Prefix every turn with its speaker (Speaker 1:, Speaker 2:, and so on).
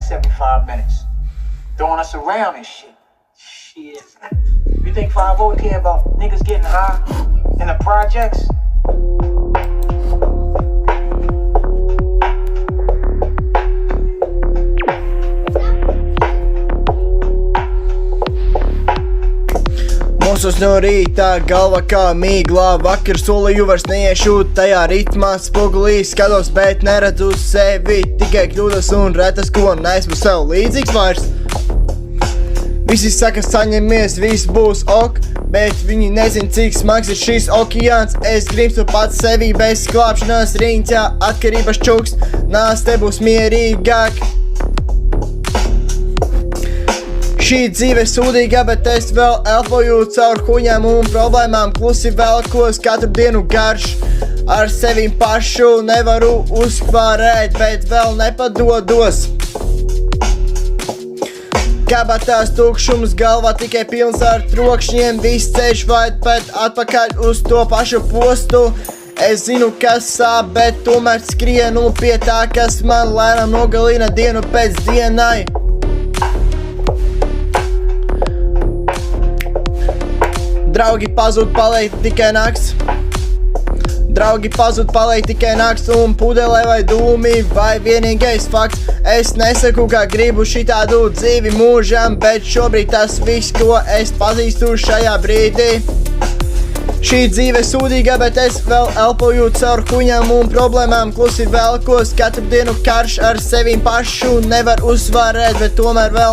Speaker 1: 75 minutes. Throwing us around and shit. Shit. You think 5-0 care about niggas getting high in the projects?
Speaker 2: Mūsos no rītā galva kā mīglā, vakar solīju vairs neiešu tajā ritmā, spogulī skatos, bet neredzu sevi, tikai kļūdas un retas, ko neesmu sev līdzīgs vairs. Visi saka saņemies, viss būs ok, bet viņi nezin cik smags ir šis okeāns. Es grimstu pats sevi bez klāpšanās riņķā, atkarības čuks, nāc te būs mierīgāk. Šī dzīve sūdīga, bet es vēl elpoju caur huņām un problēmām, klusi velkos katru dienu garš. Ar sevi pašu nevaru uzvarēt, bet vēl nepadodos. Kabatās tukšums, galvā tikai pilns ar trokšņiem, viss ceļš vajag pēc atpakaļ uz to pašu postu. Es zinu, kas sāp, bet tomēr skrienu pie tā, kas man lēnām nogalina dienu pēc dienai. Draugi pazūd, paliek tikai nakts. Draugi pazūd, paliek tikai nakts un pudelē vai dūmi vai vienīgais fakts. Es nesaku, ka gribu šitādu dzīvi mūžam, bet šobrīd tas viss, ko es pazīstu šajā brīdī. Šī dzīve sūdīga, bet es vēl elpoju caur huņām un problēmām, klusi velkos katru dienu karš ar sevi pašu, nevar uzvarēt, bet tomēr vēl